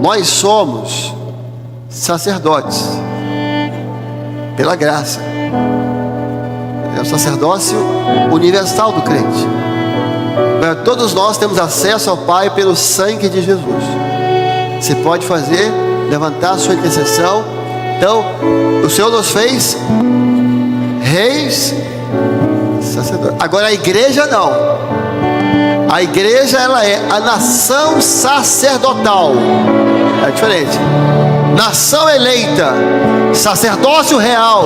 nós somos sacerdotes pela graça. É o sacerdócio universal do crente. Todos nós temos acesso ao Pai pelo sangue de Jesus. Você pode fazer, levantar a sua intercessão. Então, o Senhor nos fez reis, sacerdotes. Agora a igreja não. A igreja, ela é a nação sacerdotal. É diferente. Nação eleita, sacerdócio real,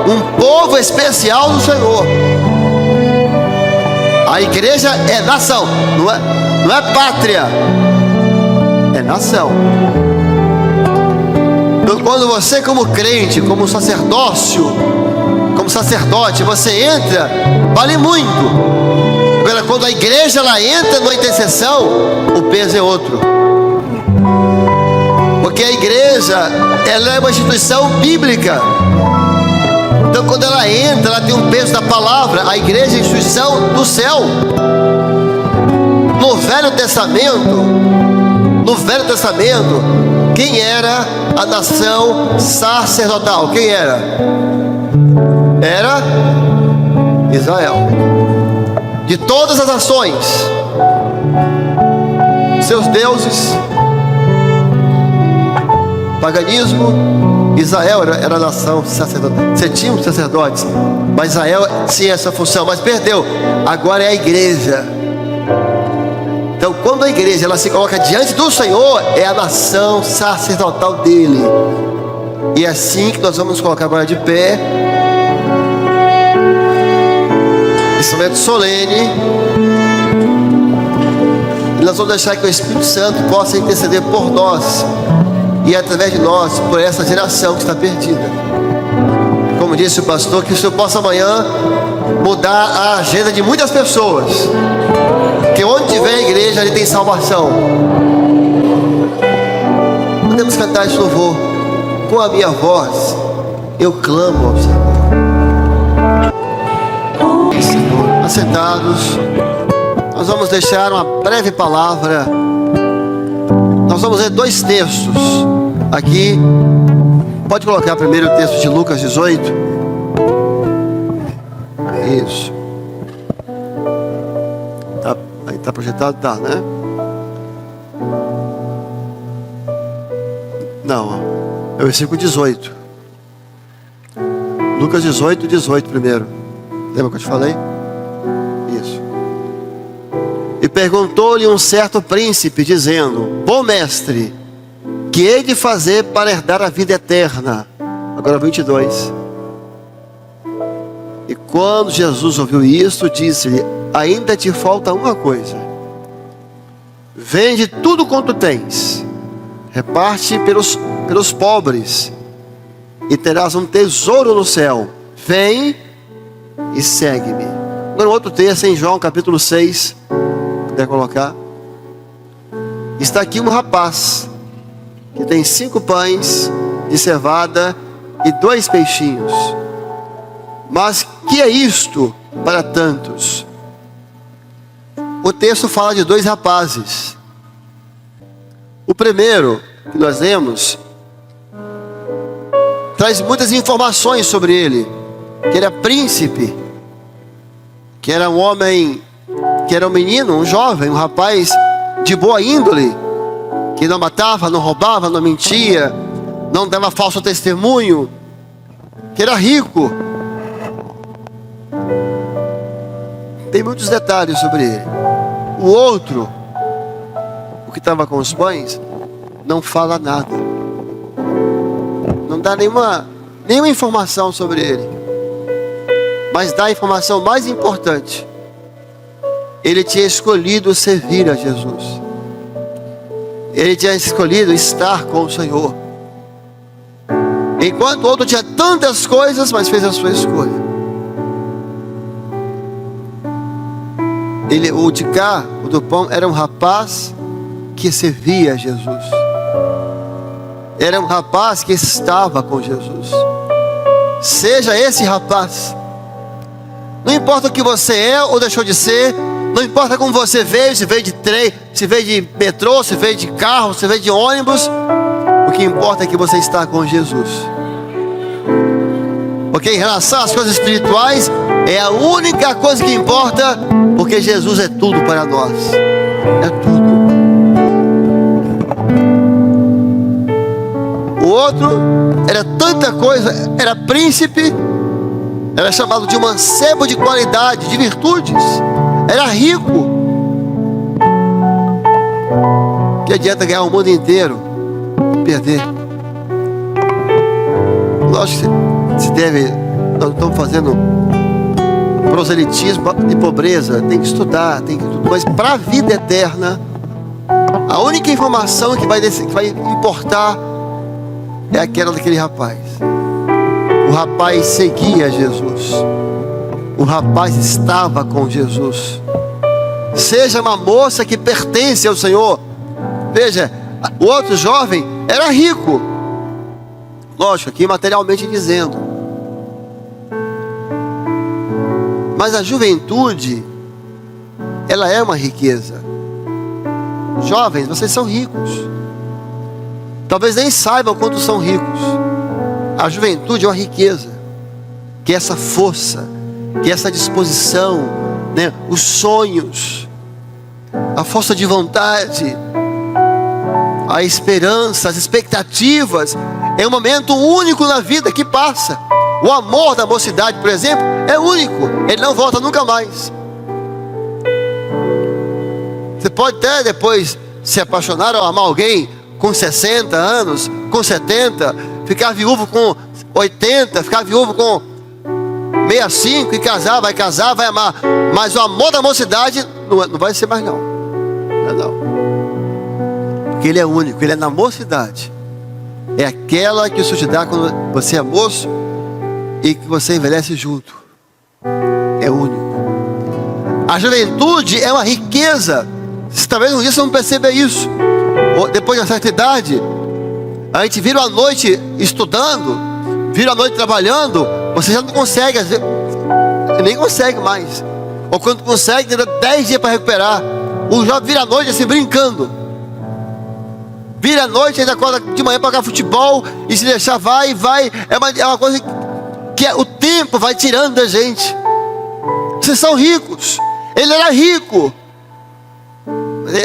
um povo especial do Senhor. A igreja é nação, não é pátria, é nação. Então, quando você, como crente, como sacerdócio, como sacerdote, você entra, vale muito. Agora, quando a igreja ela entra numa intercessão, o peso é outro. Porque a igreja, ela é uma instituição bíblica. Então, quando ela entra, ela tem um peso da palavra. A igreja é a instituição do céu. No Velho Testamento, quem era a nação sacerdotal? Quem era? Era Israel. De todas as nações, seus deuses, paganismo, Israel era a nação sacerdotal. Você tinha os sacerdotes, mas Israel tinha essa função, mas perdeu. Agora é a igreja. Então, quando a igreja ela se coloca diante do Senhor, é a nação sacerdotal dele. E é assim que nós vamos nos colocar agora de pé. Esse momento solene. E nós vamos deixar que o Espírito Santo possa interceder por nós e através de nós, por essa geração que está perdida. Como disse o pastor, que o Senhor possa amanhã mudar a agenda de muitas pessoas. Que onde tiver a igreja, ali tem salvação. Podemos cantar esse louvor. Com a minha voz, eu clamo ao Senhor. Senhor, assentados, nós vamos deixar uma breve palavra. Nós vamos ler 2 textos aqui. Pode colocar primeiro o texto de Lucas 18. Isso. Aí está projetado? Tá, né? Não, é o versículo 18. Lucas 18 primeiro. Lembra que eu te falei? Isso. E perguntou-lhe um certo príncipe, dizendo: Bom mestre, que hei de fazer para herdar a vida eterna? Agora 22. E quando Jesus ouviu isso, disse-lhe: Ainda te falta uma coisa. Vende tudo quanto tens, reparte pelos pobres, e terás um tesouro no céu. Vem e segue-me. Agora outro texto em João capítulo 6. Puder colocar. Está aqui um rapaz que tem 5 pães de cevada e 2 peixinhos. Mas que é isto para tantos? O texto fala de 2 rapazes. O primeiro que nós lemos traz muitas informações sobre ele. Que era príncipe, que era um homem, que era um menino, um jovem, um rapaz de boa índole, que não matava, não roubava, não mentia, não dava falso testemunho, que era rico. Tem muitos detalhes sobre ele. O outro, o que estava com os pães, não fala nada, não dá nenhuma informação sobre ele. Mas dá a informação mais importante: ele tinha escolhido servir a Jesus. Ele tinha escolhido estar com o Senhor. Enquanto o outro tinha tantas coisas, mas fez a sua escolha. O de cá, o do pão, era um rapaz que servia a Jesus. Era um rapaz que estava com Jesus. Seja esse rapaz. Não importa o que você é ou deixou de ser, Não importa como você veio, se veio de trem, se veio de metrô, se veio de carro, se veio de ônibus. O que importa é que você está com Jesus. Porque em relação às coisas espirituais, é a única coisa que importa, porque Jesus é tudo para nós. É tudo. O outro era tanta coisa, era príncipe, era chamado de um mancebo de qualidade, de virtudes, era rico. Que adianta ganhar o mundo inteiro e perder? Lógico que se deve, nós estamos fazendo proselitismo de pobreza, tem que estudar, tem que tudo, mas para a vida eterna, a única informação que vai importar é aquela daquele rapaz. O rapaz seguia Jesus, o rapaz estava com Jesus. Seja uma moça que pertence ao Senhor. Veja, o outro jovem era rico, lógico, aqui materialmente dizendo, mas a juventude, ela é uma riqueza. Jovens, vocês são ricos, talvez nem saibam quanto são ricos. A juventude é uma riqueza, que é essa força, que é essa disposição, né? Os sonhos, a força de vontade, a esperança, as expectativas. É um momento único na vida que passa. O amor da mocidade, por exemplo, é único, ele não volta nunca mais. Você pode até depois se apaixonar ou amar alguém com 60 anos, com 70, ficar viúvo com 80, ficar viúvo com 65 e vai casar, vai amar. Mas o amor da mocidade não vai ser mais não. Não. Porque ele é único, ele é na mocidade. É aquela que o Senhor te dá quando você é moço e que você envelhece junto. É único. A juventude é uma riqueza. Talvez um dia você não perceba isso. Depois de uma certa idade, a gente vira a noite estudando, vira a noite trabalhando, você já não consegue, nem consegue mais. Ou quando consegue, demora 10 dias para recuperar. O jovem vira a noite assim, brincando. Vira a noite, ainda acorda de manhã para jogar futebol, e se deixar vai. É uma coisa que o tempo vai tirando da gente. Vocês são ricos. Ele era rico.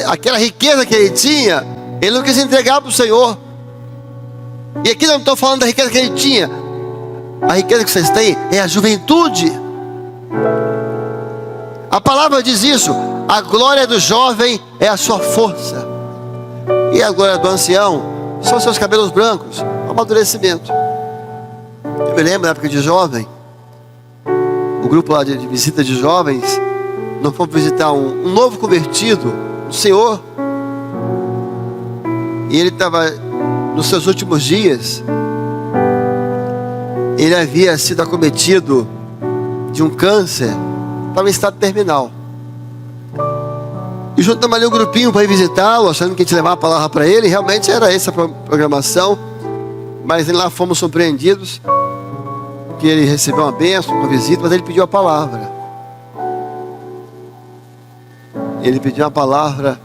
Aquela riqueza que ele tinha, ele não quis entregar para o Senhor. E aqui eu não estou falando da riqueza que ele tinha. A riqueza que vocês têm é a juventude. A palavra diz isso. A glória do jovem é a sua força, e a glória do ancião são seus cabelos brancos, amadurecimento. Eu me lembro na época de jovem, o grupo lá de visita de jovens, nós fomos visitar um novo convertido, um senhor, e ele estava nos seus últimos dias. Ele havia sido acometido de um câncer, estava em estado terminal. E juntamos ali um grupinho para ir visitá-lo, achando que a gente levava a palavra para ele. Realmente era essa a programação, mas lá fomos surpreendidos, que ele recebeu uma bênção, uma visita, mas ele pediu a palavra. Ele pediu a palavra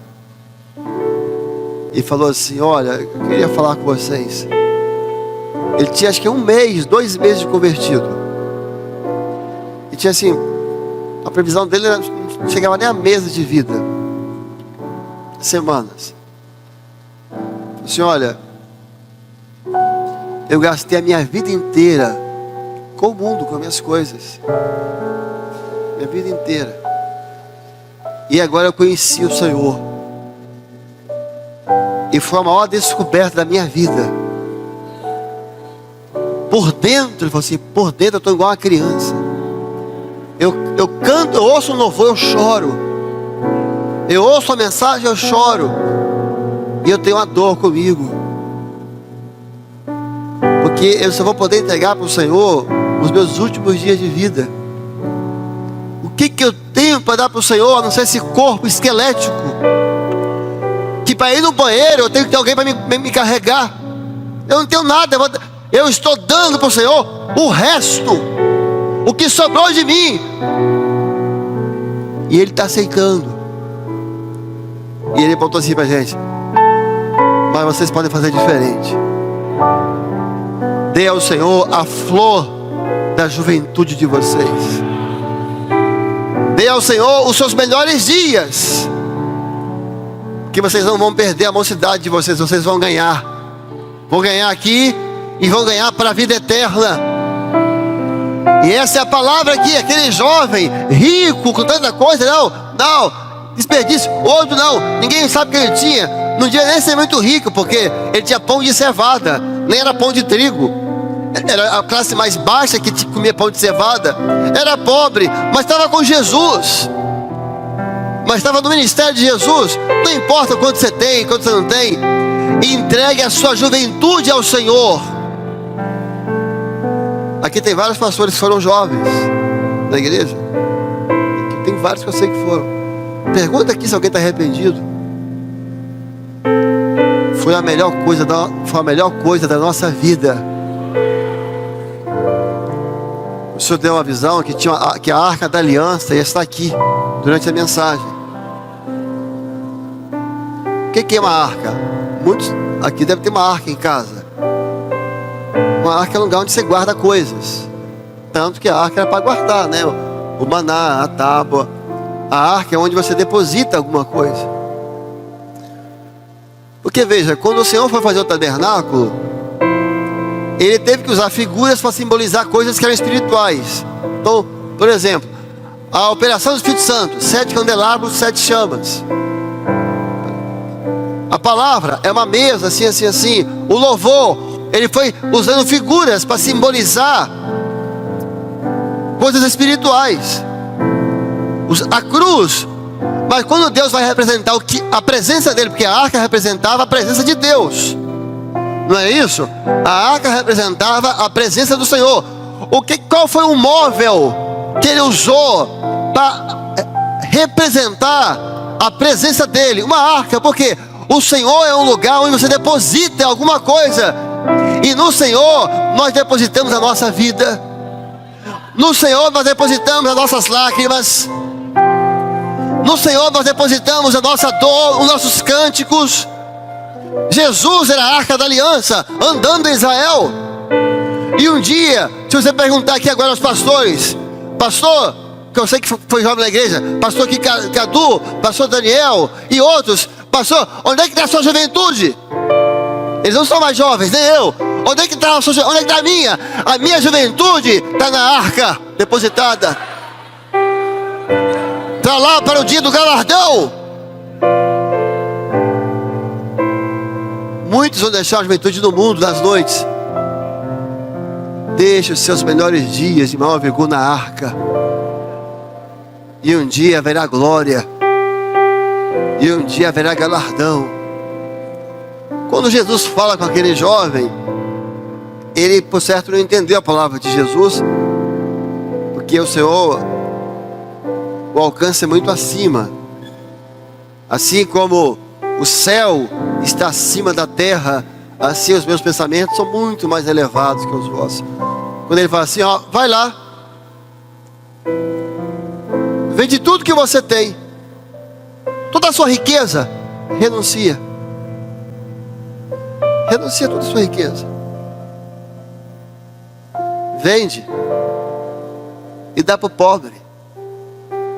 e falou assim: olha, eu queria falar com vocês. Ele tinha acho que 1 mês, 2 meses de convertido. E tinha assim, a previsão dele não chegava nem a mesa de vida. Semanas. Falei assim: olha, eu gastei a minha vida inteira com o mundo, com as minhas coisas, minha vida inteira, e agora eu conheci o Senhor, e foi a maior descoberta da minha vida. Por dentro, ele falou assim, por dentro eu estou igual uma criança. Eu canto, eu ouço um louvor, eu choro. Eu ouço a mensagem, eu choro. E eu tenho uma dor comigo, porque eu só vou poder entregar para o Senhor os meus últimos dias de vida. O que eu tenho para dar para o Senhor, a não ser esse corpo esquelético, que para ir no banheiro eu tenho que ter alguém para me carregar. Eu não tenho nada. Eu estou dando para o Senhor o resto, o que sobrou de mim. E Ele está aceitando. E Ele apontou assim para a gente: mas vocês podem fazer diferente. Dê ao Senhor a flor da juventude de vocês. Dê ao Senhor os seus melhores dias, que vocês não vão perder a mocidade de vocês. Vocês vão ganhar. Vão ganhar aqui e vão ganhar para a vida eterna. E essa é a palavra aqui. Aquele jovem rico com tanta coisa, não, desperdício. Outro não, ninguém sabe o que ele tinha. Não devia nem ser muito rico, porque ele tinha pão de cevada, nem era pão de trigo. Era a classe mais baixa que comia pão de cevada. Era pobre, mas estava com Jesus. Mas estava no ministério de Jesus. Não importa quanto você tem, quanto você não tem, entregue a sua juventude ao Senhor. Aqui tem vários pastores que foram jovens na igreja. Aqui tem vários que eu sei que foram. Pergunta aqui se alguém está arrependido. Foi a melhor coisa da nossa vida. O Senhor deu uma visão que a arca da aliança ia estar aqui durante a mensagem. O que é uma arca? Muitos aqui devem ter uma arca em casa. Uma arca é um lugar onde você guarda coisas. Tanto que a arca era para guardar, né? O maná, a tábua. A arca é onde você deposita alguma coisa. Porque veja, quando o Senhor foi fazer o tabernáculo, Ele teve que usar figuras para simbolizar coisas que eram espirituais. Então, por exemplo, a operação do Espírito Santo: 7 candelabros, 7 chamas. A palavra é uma mesa, assim. O louvor, ele foi usando figuras para simbolizar coisas espirituais. A cruz, mas quando Deus vai representar a presença dele, porque a arca representava a presença de Deus, não é isso? A arca representava a presença do Senhor. Qual foi o móvel que ele usou para representar a presença dele? Uma arca, porque o Senhor é um lugar onde você deposita alguma coisa. E no Senhor nós depositamos a nossa vida. No Senhor nós depositamos as nossas lágrimas. No Senhor nós depositamos a nossa dor, os nossos cânticos. Jesus era a arca da aliança, andando em Israel. E um dia, se você perguntar aqui agora aos pastores: pastor, que eu sei que foi jovem na igreja, pastor aqui Cadu, pastor Daniel e outros: pastor, onde é que está a sua juventude? Eles não são mais jovens, nem eu. Onde é que está a sua juventude? Onde é que está a minha? A minha juventude está na arca, depositada. Está lá para o dia do galardão. Muitos vão deixar a juventude no mundo das noites. Deixe os seus melhores dias de maior vigor na arca. E um dia haverá glória. E um dia haverá galardão. Quando Jesus fala com aquele jovem, ele por certo não entendeu a palavra de Jesus, porque o Senhor, o alcance é muito acima. Assim como o céu está acima da terra, assim os meus pensamentos são muito mais elevados que os vossos. Quando ele fala assim: vai lá, vende tudo que você tem, toda a sua riqueza, renuncia toda a sua riqueza, vende e dá para o pobre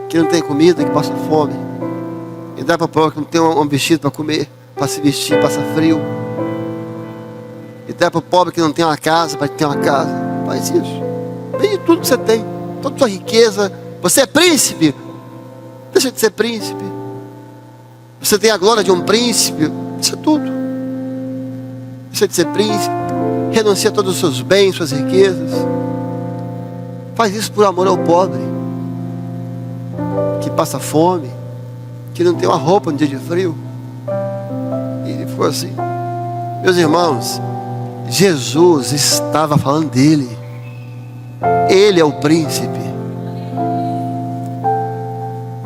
que não tem comida, que passa fome, e dá para o pobre que não tem um vestido para comer, para se vestir, passa frio, e dá para o pobre que não tem uma casa, para ter uma casa. Faz isso, vende tudo que você tem, toda a sua riqueza. Você é príncipe, deixa de ser príncipe. Você tem a glória de um príncipe, deixa tudo. Deixa de ser príncipe, renuncia a todos os seus bens, suas riquezas. Faz isso por amor ao pobre, que passa fome, que não tem uma roupa no dia de frio. E ele ficou assim. Meus irmãos, Jesus estava falando dele. Ele é o príncipe.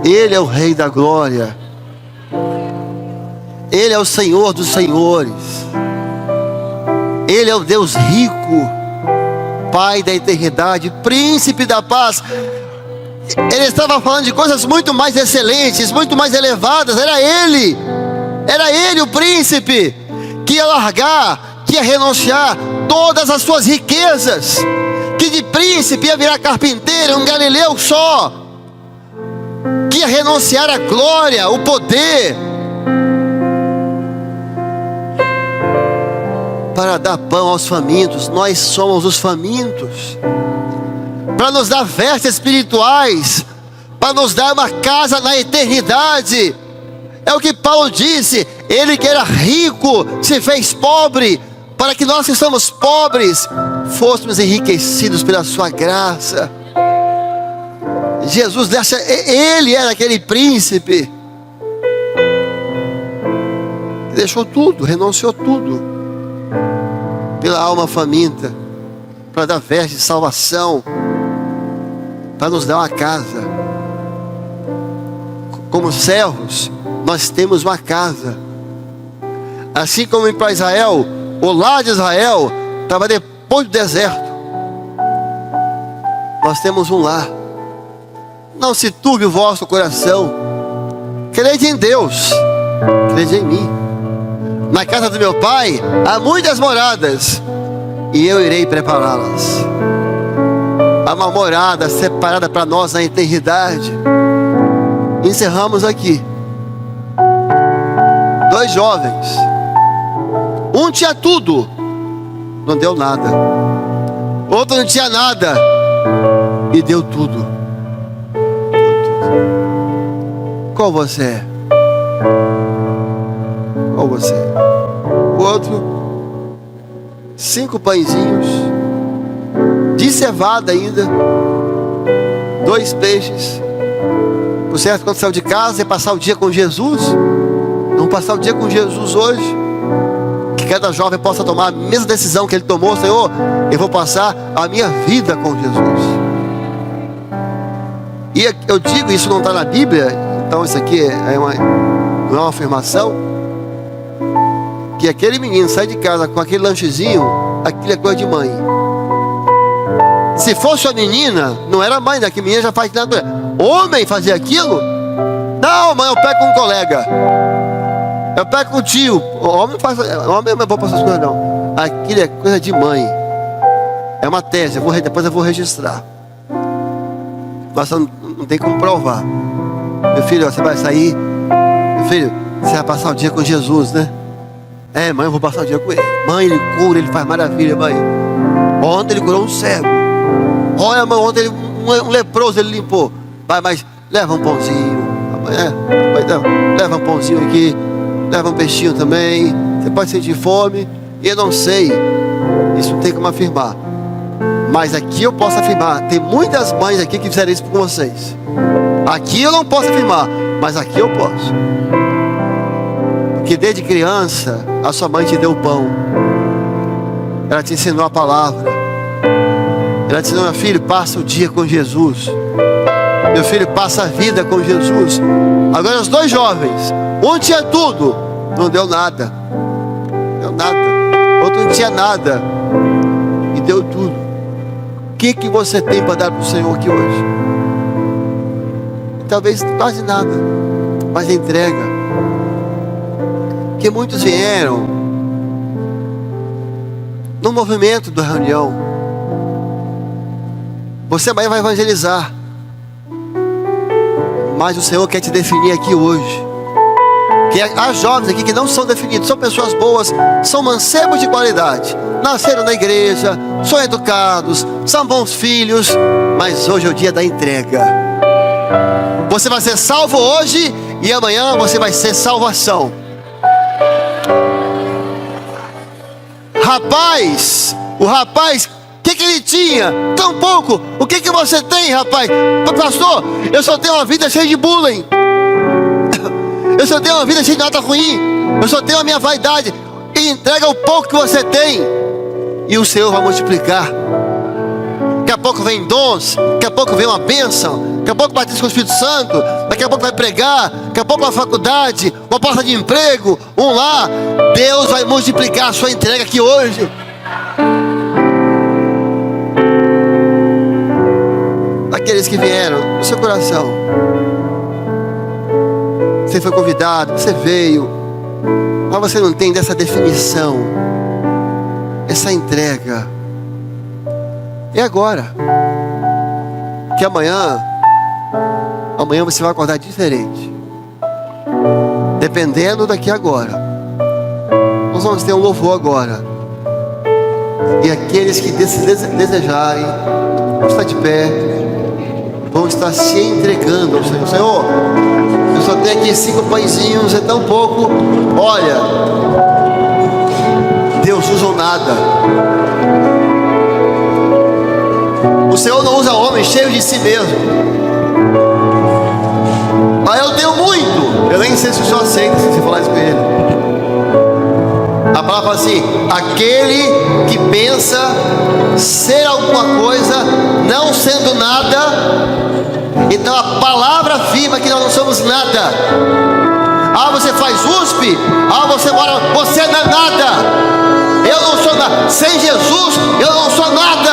Ele é o Rei da glória. Ele é o Senhor dos senhores. Ele é o Deus rico, Pai da eternidade, Príncipe da paz. Ele estava falando de coisas muito mais excelentes, muito mais elevadas. Era ele o príncipe, que ia largar, que ia renunciar todas as suas riquezas, que de príncipe ia virar carpinteiro, um galileu só, que ia renunciar à glória, o poder, para dar pão aos famintos. Nós somos os famintos, para nos dar vestes espirituais, para nos dar uma casa na eternidade. É o que Paulo disse. Ele que era rico se fez pobre, para que nós que somos pobres fôssemos enriquecidos pela sua graça. Jesus, ele era aquele príncipe que deixou tudo, renunciou tudo pela alma faminta, para dar veste de salvação, para nos dar uma casa. Como servos, nós temos uma casa. Assim como para Israel, o lar de Israel estava depois do deserto. Nós temos um lar. Não se turbe o vosso coração. Crede em Deus, crede em mim. Na casa do meu pai há muitas moradas, e eu irei prepará-las. Há uma morada separada para nós na eternidade. Encerramos aqui. 2 jovens. Um tinha tudo, não deu nada. Outro não tinha nada e deu tudo. Qual você é? Qual você é? O outro, 5 pãezinhos de cevada ainda, 2 peixes. Por certo, quando saiu de casa, ia passar o dia com Jesus. Vamos passar o dia com Jesus hoje. Que cada jovem possa tomar a mesma decisão que ele tomou. Senhor, eu vou passar a minha vida com Jesus. E eu digo, isso não está na Bíblia, então isso aqui não é uma afirmação. Que aquele menino sai de casa com aquele lanchezinho, aquilo é coisa de mãe. Se fosse uma menina, não era mãe, né? Que menina já faz nada. Homem fazer aquilo? Não, mãe, eu pego com um colega, eu pego com o tio. Homem não faz, homem não é bom para essas coisas não. Aquilo é coisa de mãe. É uma tese, depois eu vou registrar. Mas não tem como provar. Meu filho, você vai sair. Meu filho, você vai passar o dia com Jesus, né? É, mãe, eu vou passar o dia com ele. Mãe, ele cura, ele faz maravilha, mãe. Ontem ele curou um cego. Olha, mãe, ontem um leproso ele limpou. Vai, mas leva um pãozinho. Leva um pãozinho aqui. Leva um peixinho também. Você pode sentir fome. Eu não sei. Isso não tem como afirmar. Mas aqui eu posso afirmar. Tem muitas mães aqui que fizeram isso com vocês. Aqui eu não posso afirmar, mas aqui eu posso. Porque desde criança a sua mãe te deu pão. Ela te ensinou a palavra. Ela te ensinou: meu filho, passa o dia com Jesus. Meu filho, passa a vida com Jesus. Agora os 2 jovens, um tinha tudo, não deu nada. Deu nada. Outro não tinha nada e deu tudo. O que você tem para dar para o Senhor aqui hoje? Talvez quase nada, mas entrega. Porque muitos vieram no movimento da reunião. Você amanhã vai evangelizar, mas o Senhor quer te definir aqui hoje. Que há jovens aqui que não são definidos, são pessoas boas, são mancebos de qualidade, nasceram na igreja, são educados, são bons filhos, mas hoje é o dia da entrega. Você vai ser salvo hoje e amanhã você vai ser salvação. O rapaz, o que ele tinha? Tão pouco. O que você tem, rapaz? Pastor, eu só tenho uma vida cheia de bullying. Eu só tenho uma vida cheia de nota ruim. Eu só tenho a minha vaidade. E entrega o pouco que você tem, e o Senhor vai multiplicar. Daqui a pouco vem dons, daqui a pouco vem uma bênção, daqui a pouco batismo com o Espírito Santo, daqui a pouco vai pregar, daqui a pouco uma faculdade, uma porta de emprego, um lar. Deus vai multiplicar a sua entrega aqui hoje. aqueles que vieram no seu coração. Você foi convidado, você veio, mas você não tem dessa definição, essa entrega. E agora? Que amanhã você vai acordar diferente. Dependendo daqui agora. Nós vamos ter um louvor agora. E aqueles que desejarem, vão estar de pé, vão estar se entregando ao Senhor. Senhor, eu só tenho aqui 5 pãezinhos, é tão pouco. Olha, Deus usa o nada. O Senhor não usa homem cheio de si mesmo. Mas eu tenho muito. Eu nem sei se o Senhor aceita se você falar isso com ele. A palavra fala assim: aquele que pensa ser alguma coisa, não sendo nada. Então a palavra afirma que nós não somos nada. Ah, você faz USP? Ah, você mora... Você não é nada. Eu não sou nada. Sem Jesus, eu não sou nada.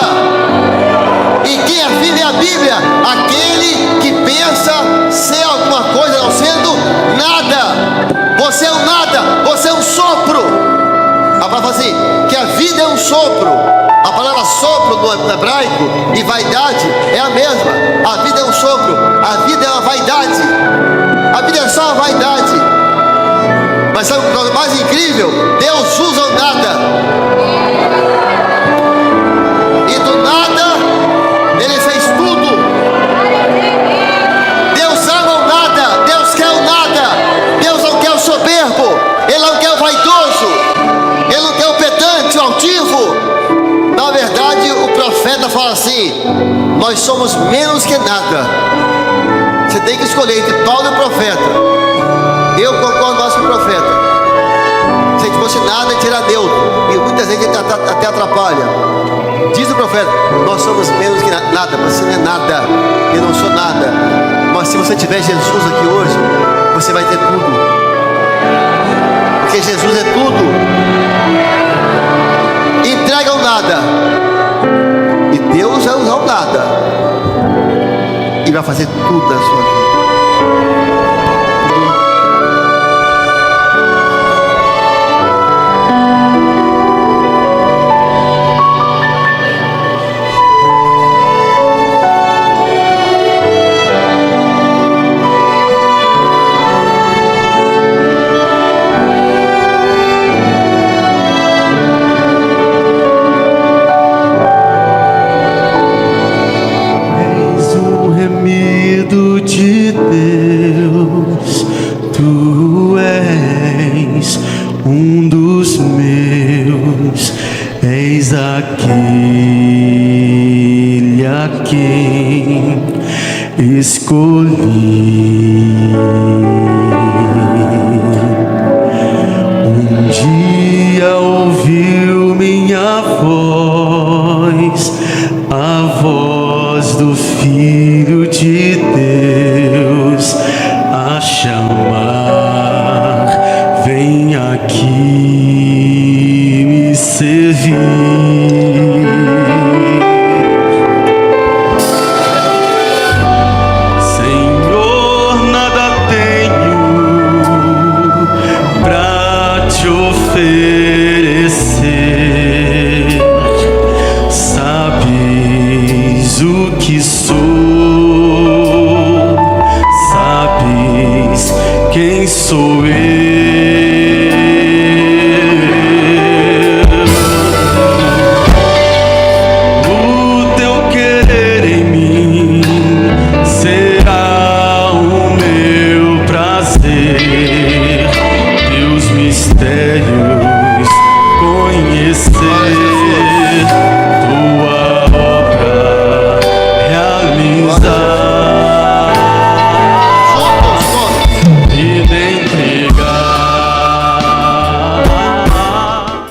E quem afirma é a Bíblia: aquele que pensa ser alguma coisa, não sendo nada. Você é um nada, você é um sopro. A palavra fala assim, que a vida é um sopro. A palavra sopro no hebraico e vaidade é a mesma. A vida é um sopro, a vida é uma vaidade. A vida é só uma vaidade. Mas sabe o mais incrível? Deus usa o nada. E do nada Ele fez tudo. Deus ama o nada. Deus quer o nada. Deus não quer o soberbo. Ele não quer o vaidoso. Ele não quer o pedante, o altivo. Na verdade, o profeta fala assim: nós somos menos que nada. Você tem que escolher entre Paulo e o profeta. Eu concordo mais com o profeta. Se a gente fosse nada, a gente era neutro. E muitas vezes a gente até atrapalha. Diz o profeta: nós somos menos que nada. Você não é nada, eu não sou nada. Mas se você tiver Jesus aqui hoje, você vai ter tudo. Porque Jesus é tudo. Entrega o nada, e Deus vai usar o nada e vai fazer tudo na sua vida. De Deus, tu és um dos meus, és aquele a quem escolhi. Um dia ouviu minha voz, a voz do Filho de Deus a chamar: vem aqui me servir. Senhor, nada tenho pra te oferecer. Sabes o que sou, sabes quem sou eu. O teu querer em mim será o meu prazer. Teus mistérios